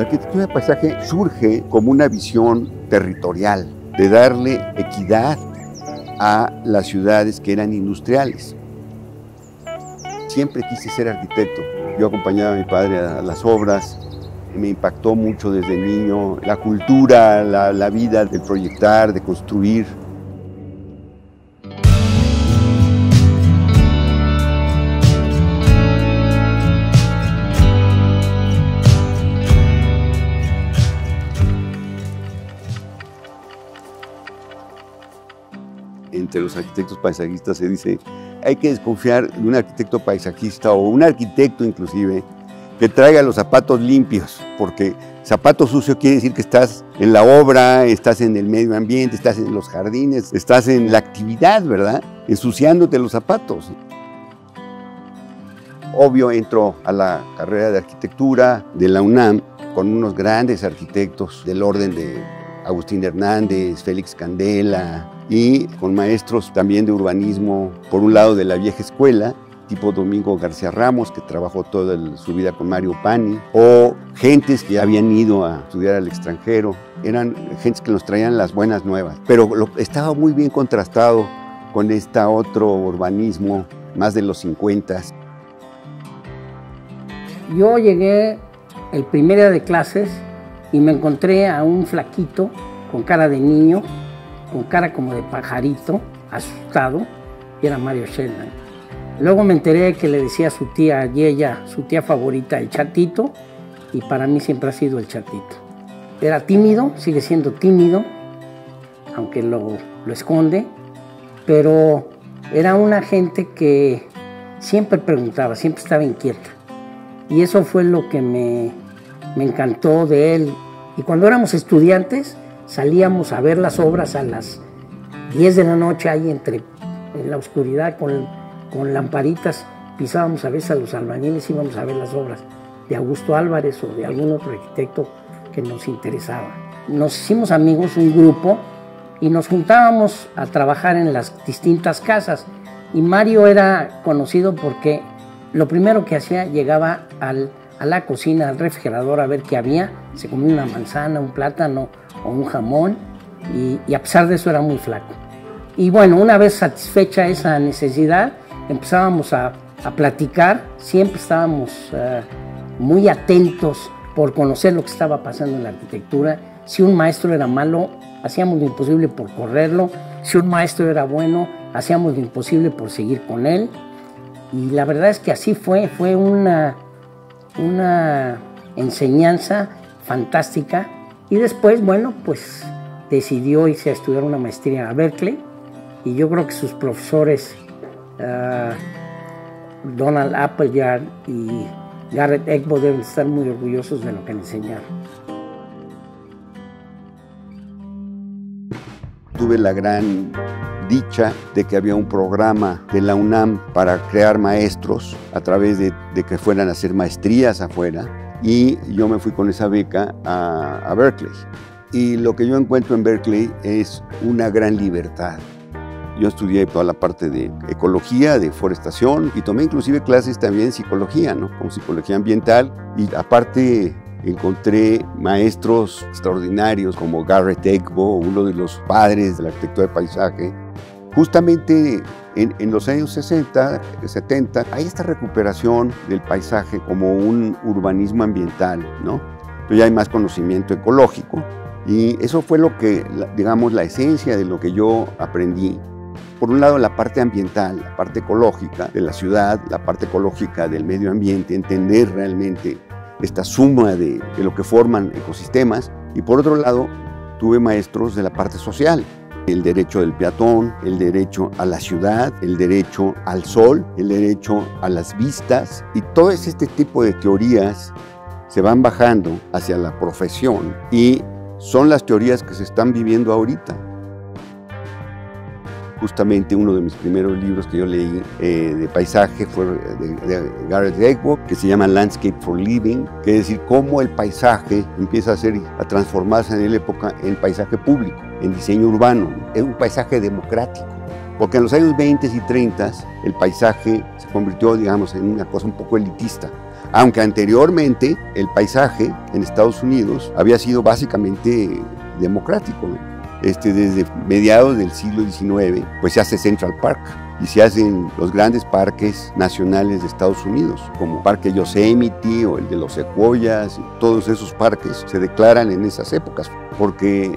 La arquitectura de paisaje surge como una visión territorial, de darle equidad a las ciudades que eran industriales. Siempre quise ser arquitecto. Yo acompañaba a mi padre a las obras. Me impactó mucho desde niño la cultura, la vida de proyectar, de construir. Entre los arquitectos paisajistas se dice, hay que desconfiar de un arquitecto paisajista o un arquitecto inclusive que traiga los zapatos limpios, porque zapato sucio quiere decir que estás en la obra, estás en el medio ambiente, estás en los jardines, estás en la actividad, ¿verdad? Ensuciándote los zapatos. Obvio, entro a la carrera de arquitectura de la UNAM con unos grandes arquitectos del orden de Agustín Hernández, Félix Candela, y con maestros también de urbanismo, por un lado de la vieja escuela, tipo Domingo García Ramos, que trabajó toda su vida con Mario Pani, o gentes que habían ido a estudiar al extranjero. Eran gentes que nos traían las buenas nuevas, pero estaba muy bien contrastado con este otro urbanismo, más de los 50. Yo llegué el primer día de clases y me encontré a un flaquito con cara de niño, con cara como de pajarito, asustado, y era Mario Sheldon. Luego me enteré que le decía a su tía Yeya, su tía favorita, el Chatito, y para mí siempre ha sido el Chatito. Era tímido, sigue siendo tímido, aunque lo esconde, pero era una gente que siempre preguntaba, siempre estaba inquieta. Y eso fue lo que me encantó de él. Y cuando éramos estudiantes, salíamos a ver las obras a las 10 de la noche, ahí en la oscuridad, con lamparitas, pisábamos a veces a los albañiles, íbamos a ver las obras de Augusto Álvarez o de algún otro arquitecto que nos interesaba. Nos hicimos amigos, un grupo, y nos juntábamos a trabajar en las distintas casas. Y Mario era conocido porque lo primero que hacía, llegaba a la cocina, al refrigerador, a ver qué había, se comía una manzana, un plátano o un jamón, y a pesar de eso era muy flaco. Y bueno, una vez satisfecha esa necesidad, empezábamos a platicar, siempre estábamos muy atentos por conocer lo que estaba pasando en la arquitectura. Si un maestro era malo, hacíamos lo imposible por correrlo. Si un maestro era bueno, hacíamos lo imposible por seguir con él. Y la verdad es que así fue una enseñanza fantástica. Y después, bueno, pues decidió irse a estudiar una maestría a Berkeley. Y yo creo que sus profesores, Donald Appleyard y Garrett Egbo, deben estar muy orgullosos de lo que le enseñaron. Tuve la gran dicha de que había un programa de la UNAM para crear maestros a través de que fueran a hacer maestrías afuera, y yo me fui con esa beca a Berkeley. Y lo que yo encuentro en Berkeley es una gran libertad. Yo estudié toda la parte de ecología, de forestación, y tomé inclusive clases también de psicología, ¿no? Como psicología ambiental, y aparte encontré maestros extraordinarios como Garrett Egbo, uno de los padres de la arquitectura de paisaje. Justamente en los años 60, 70, hay esta recuperación del paisaje como un urbanismo ambiental, ¿no? Entonces ya hay más conocimiento ecológico, y eso fue lo que, digamos, la esencia de lo que yo aprendí. Por un lado, la parte ambiental, la parte ecológica de la ciudad, la parte ecológica del medio ambiente, entender realmente esta suma de lo que forman ecosistemas. Y por otro lado, tuve maestros de la parte social, el derecho del peatón, el derecho a la ciudad, el derecho al sol, el derecho a las vistas, y todo este tipo de teorías se van bajando hacia la profesión, y son las teorías que se están viviendo ahorita. Justamente uno de mis primeros libros que yo leí de paisaje fue de Garrett Egbo, que se llama Landscape for Living, que es decir, cómo el paisaje empieza a transformarse en la época en paisaje público, en diseño urbano. Es un paisaje democrático, porque en los años 20 y 30 el paisaje se convirtió, digamos, en una cosa un poco elitista. Aunque anteriormente el paisaje en Estados Unidos había sido básicamente democrático, ¿no? Desde mediados del siglo XIX, pues se hace Central Park y se hacen los grandes parques nacionales de Estados Unidos, como Parque Yosemite o el de los Sequoias. Todos esos parques se declaran en esas épocas porque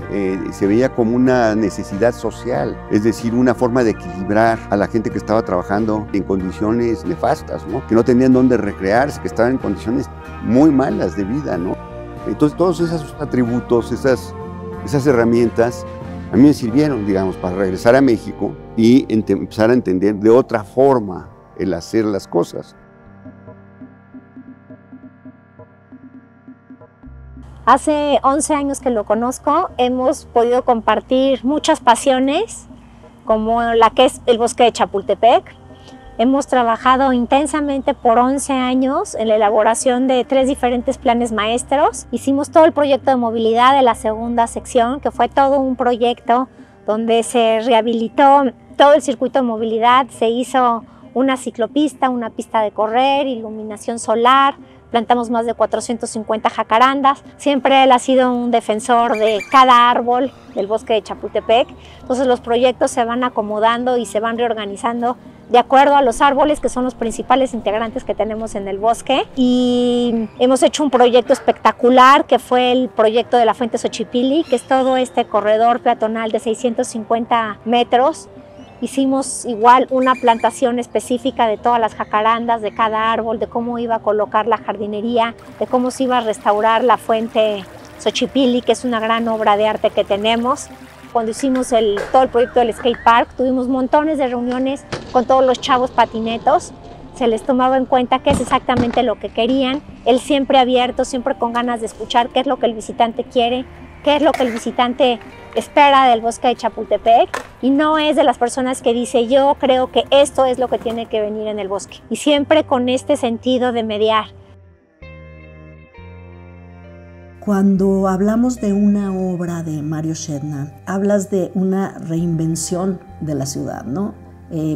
se veía como una necesidad social, es decir, una forma de equilibrar a la gente que estaba trabajando en condiciones nefastas, ¿no? Que no tenían dónde recrearse, que estaban en condiciones muy malas de vida, ¿no? Entonces todos esos atributos, esas herramientas a mí me sirvieron, digamos, para regresar a México y empezar a entender de otra forma el hacer las cosas. Hace 11 años que lo conozco, hemos podido compartir muchas pasiones, como la que es el bosque de Chapultepec. Hemos trabajado intensamente por 11 años en la elaboración de 3 diferentes planes maestros. Hicimos todo el proyecto de movilidad de la segunda sección, que fue todo un proyecto donde se rehabilitó todo el circuito de movilidad, se hizo una ciclopista, una pista de correr, iluminación solar, plantamos más de 450 jacarandas. Siempre él ha sido un defensor de cada árbol del bosque de Chapultepec. Entonces los proyectos se van acomodando y se van reorganizando de acuerdo a los árboles, que son los principales integrantes que tenemos en el bosque. Y hemos hecho un proyecto espectacular, que fue el proyecto de la Fuente Xochipilli, que es todo este corredor peatonal de 650 metros. Hicimos igual una plantación específica de todas las jacarandas, de cada árbol, de cómo iba a colocar la jardinería, de cómo se iba a restaurar la Fuente Xochipilli, que es una gran obra de arte que tenemos. Cuando hicimos todo el proyecto del skate park, tuvimos montones de reuniones con todos los chavos patinetos. Se les tomaba en cuenta qué es exactamente lo que querían. Él siempre abierto, siempre con ganas de escuchar qué es lo que el visitante quiere, qué es lo que el visitante espera del bosque de Chapultepec, y no es de las personas que dice yo creo que esto es lo que tiene que venir en el bosque, y siempre con este sentido de mediar. Cuando hablamos de una obra de Mario Shedman, hablas de una reinvención de la ciudad, ¿no?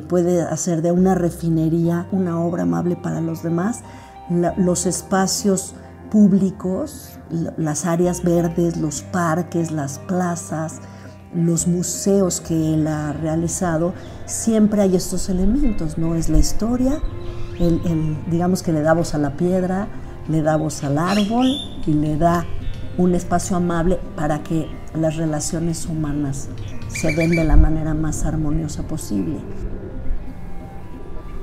Puede hacer de una refinería una obra amable para los demás. Los espacios públicos, las áreas verdes, los parques, las plazas, los museos que él ha realizado, siempre hay estos elementos, ¿no? Es la historia, digamos que le da voz a la piedra, le da voz al árbol y le da un espacio amable para que las relaciones humanas se den de la manera más armoniosa posible.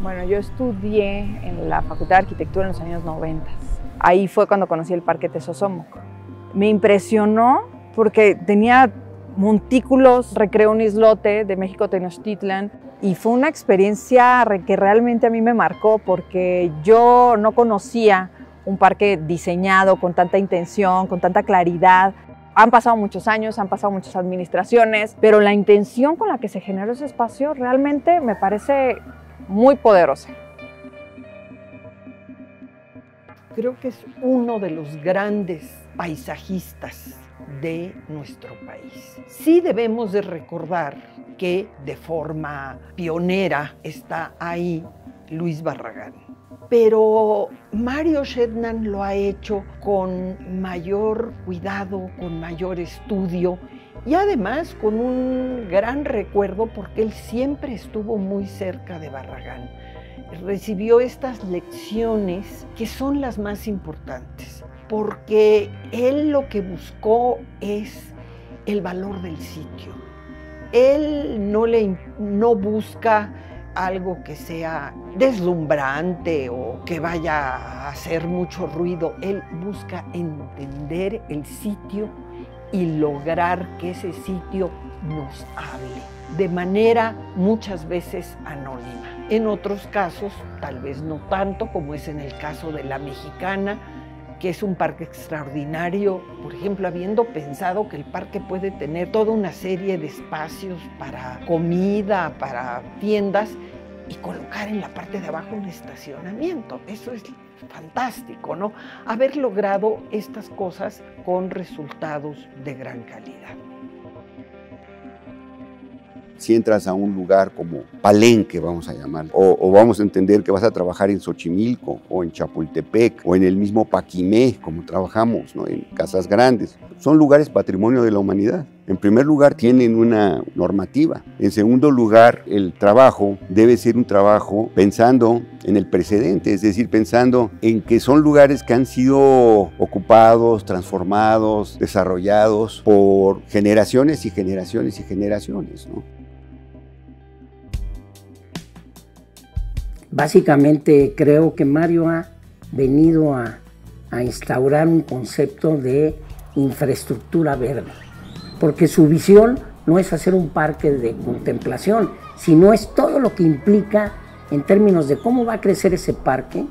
Bueno, yo estudié en la Facultad de Arquitectura en los años 90. Ahí fue cuando conocí el Parque Tezosomoc. Me impresionó porque tenía montículos, recreó un islote de México Tenochtitlan, y fue una experiencia que realmente a mí me marcó porque yo no conocía un parque diseñado con tanta intención, con tanta claridad. Han pasado muchos años, han pasado muchas administraciones, pero la intención con la que se generó ese espacio realmente me parece muy poderosa. Creo que es uno de los grandes paisajistas de nuestro país. Sí debemos de recordar que de forma pionera está ahí Luis Barragán, pero Mario Shedman lo ha hecho con mayor cuidado, con mayor estudio y además con un gran recuerdo porque él siempre estuvo muy cerca de Barragán. Recibió estas lecciones que son las más importantes, porque él lo que buscó es el valor del sitio. Él no busca algo que sea deslumbrante o que vaya a hacer mucho ruido. Él busca entender el sitio y lograr que ese sitio nos hable de manera muchas veces anónima. En otros casos, tal vez no tanto, como es en el caso de La Mexicana, que es un parque extraordinario, por ejemplo, habiendo pensado que el parque puede tener toda una serie de espacios para comida, para tiendas, y colocar en la parte de abajo un estacionamiento. Eso es fantástico, ¿no? Haber logrado estas cosas con resultados de gran calidad. si entras a un lugar como Palenque, vamos a llamarlo, o vamos a entender que vas a trabajar en Xochimilco, o en Chapultepec, o en el mismo Paquimé, como trabajamos, ¿no? En Casas Grandes. Son lugares patrimonio de la humanidad. En primer lugar, tienen una normativa. En segundo lugar, el trabajo debe ser un trabajo pensando en el precedente, es decir, pensando en que son lugares que han sido ocupados, transformados, desarrollados por generaciones y generaciones y generaciones, ¿no? Básicamente creo que Mario ha venido a instaurar un concepto de infraestructura verde, porque su visión no es hacer un parque de contemplación, sino es todo lo que implica en términos de cómo va a crecer ese parque,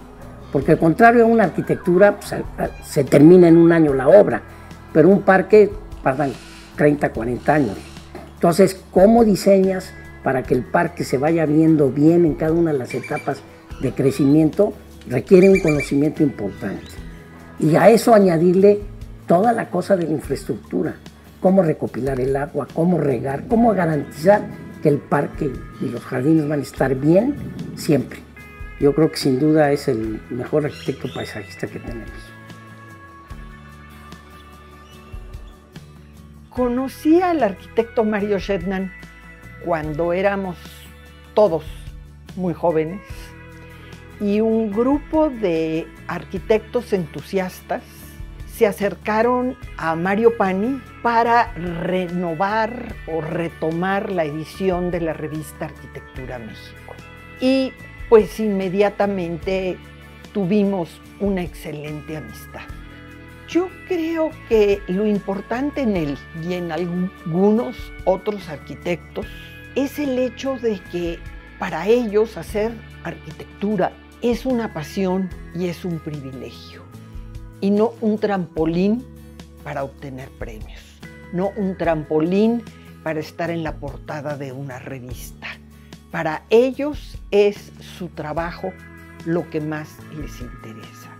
porque al contrario a una arquitectura pues, se termina en un año la obra, pero un parque tardan 30, 40 años. Entonces, ¿cómo diseñas para que el parque se vaya viendo bien en cada una de las etapas de crecimiento? Requiere un conocimiento importante. Y a eso añadirle toda la cosa de la infraestructura, cómo recopilar el agua, cómo regar, cómo garantizar que el parque y los jardines van a estar bien siempre. Yo creo que sin duda es el mejor arquitecto paisajista que tenemos. Conocí al arquitecto Mario Shedman cuando éramos todos muy jóvenes y un grupo de arquitectos entusiastas se acercaron a Mario Pani para renovar o retomar la edición de la revista Arquitectura México. Y pues inmediatamente tuvimos una excelente amistad. Yo creo que lo importante en él y en algunos otros arquitectos es el hecho de que para ellos hacer arquitectura es una pasión y es un privilegio. Y no un trampolín para obtener premios, no un trampolín para estar en la portada de una revista. Para ellos es su trabajo lo que más les interesa.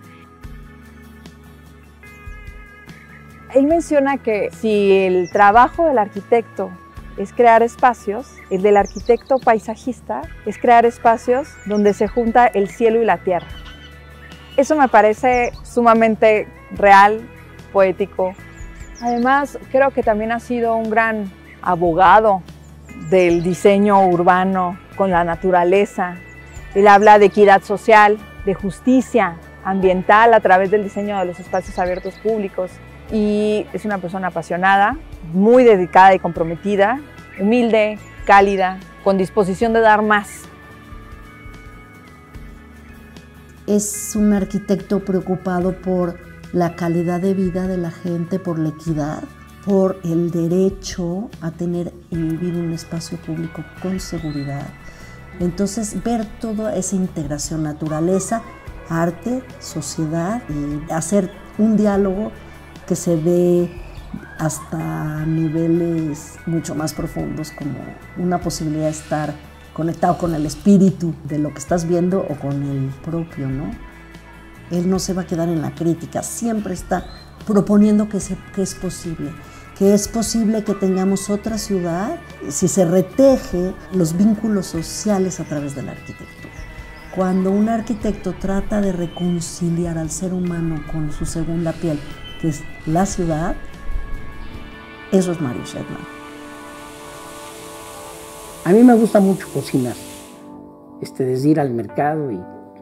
Él menciona que si el trabajo del arquitecto es crear espacios, el del arquitecto paisajista es crear espacios donde se junta el cielo y la tierra. Eso me parece sumamente real, poético. Además, creo que también ha sido un gran abogado del diseño urbano con la naturaleza. Él habla de equidad social, de justicia ambiental a través del diseño de los espacios abiertos públicos. Y es una persona apasionada, muy dedicada y comprometida, humilde, cálida, con disposición de dar más. Es un arquitecto preocupado por la calidad de vida de la gente, por la equidad, por el derecho a tener y vivir un espacio público con seguridad. Entonces, ver toda esa integración, naturaleza, arte, sociedad, y hacer un diálogo que se ve hasta niveles mucho más profundos, como una posibilidad de estar conectado con el espíritu de lo que estás viendo o con el propio, ¿no? Él no se va a quedar en la crítica, siempre está proponiendo que es posible que tengamos otra ciudad si se reteje los vínculos sociales a través de la arquitectura. Cuando un arquitecto trata de reconciliar al ser humano con su segunda piel, que es la ciudad, eso es Mario Shedman. A mí me gusta mucho cocinar, desde ir al mercado y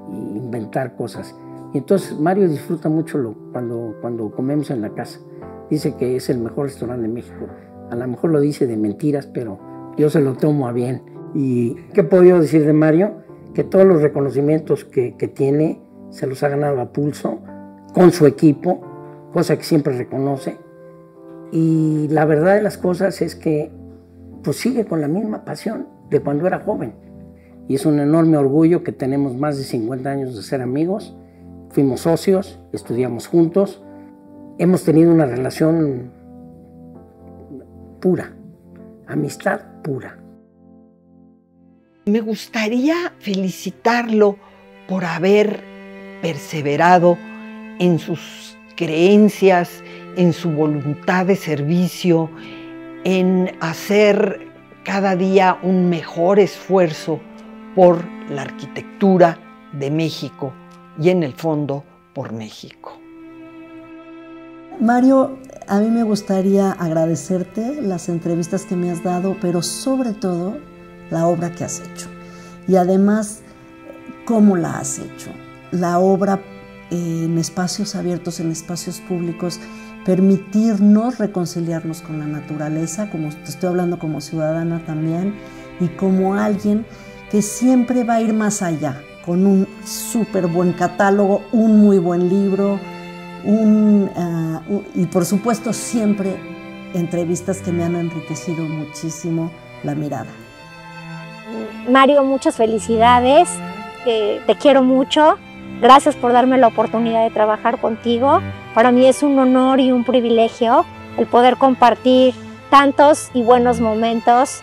inventar cosas. Y entonces Mario disfruta mucho cuando comemos en la casa. Dice que es el mejor restaurante de México. A lo mejor lo dice de mentiras, pero yo se lo tomo a bien. ¿Y qué he podido decir de Mario? Que todos los reconocimientos que tiene se los ha ganado a pulso, con su equipo, cosa que siempre reconoce. Y la verdad de las cosas es que pues sigue con la misma pasión de cuando era joven. Y es un enorme orgullo que tenemos más de 50 años de ser amigos. Fuimos socios, estudiamos juntos, hemos tenido una relación pura, amistad pura. Me gustaría felicitarlo por haber perseverado en sus creencias, en su voluntad de servicio, en hacer cada día un mejor esfuerzo por la arquitectura de México y en el fondo por México. Mario, a mí me gustaría agradecerte las entrevistas que me has dado, pero sobre todo la obra que has hecho. Y además, cómo la has hecho. La obra en espacios abiertos, en espacios públicos, permitirnos reconciliarnos con la naturaleza, como te estoy hablando como ciudadana también, y como alguien que siempre va a ir más allá, con un súper buen catálogo, un muy buen libro, y por supuesto siempre entrevistas que me han enriquecido muchísimo la mirada. Mario, muchas felicidades, te quiero mucho, gracias por darme la oportunidad de trabajar contigo. Para mí es un honor y un privilegio el poder compartir tantos y buenos momentos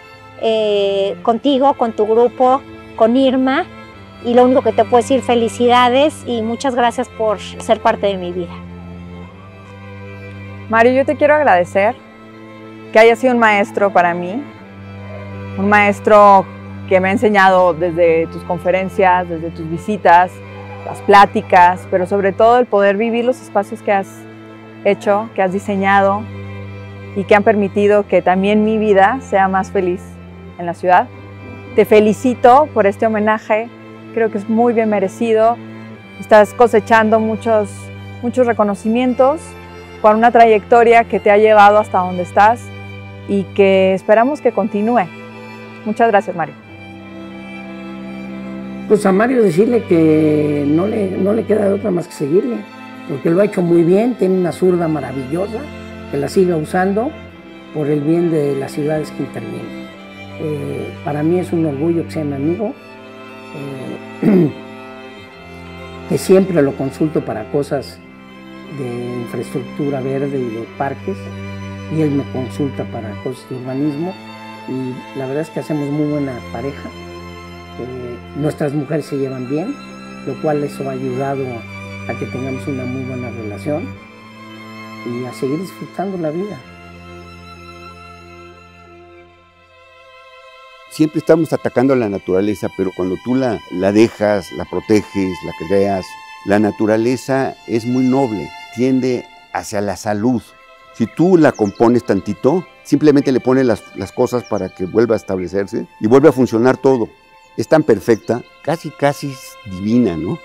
contigo, con tu grupo, con Irma, y lo único que te puedo decir, felicidades y muchas gracias por ser parte de mi vida. Mario, yo te quiero agradecer que hayas sido un maestro para mí, un maestro que me ha enseñado desde tus conferencias, desde tus visitas, las pláticas, pero sobre todo el poder vivir los espacios que has hecho, que has diseñado y que han permitido que también mi vida sea más feliz en la ciudad. Te felicito por este homenaje, creo que es muy bien merecido. Estás cosechando muchos reconocimientos por una trayectoria que te ha llevado hasta donde estás y que esperamos que continúe. Muchas gracias, Mario. Pues a Mario decirle que no le queda de otra más que seguirle, porque lo ha hecho muy bien, tiene una zurda maravillosa, que la siga usando por el bien de las ciudades que intervienen. Para mí es un orgullo que sea mi amigo, que siempre lo consulto para cosas de infraestructura verde y de parques, y él me consulta para cosas de urbanismo, y la verdad es que hacemos muy buena pareja. Nuestras mujeres se llevan bien, lo cual eso ha ayudado a que tengamos una muy buena relación y a seguir disfrutando la vida. Siempre estamos atacando a la naturaleza, pero cuando tú la dejas, la proteges, la creas, la naturaleza es muy noble, tiende hacia la salud. Si tú la compones tantito, simplemente le pones las cosas para que vuelva a establecerse y vuelva a funcionar todo. Es tan perfecta, casi divina, ¿no?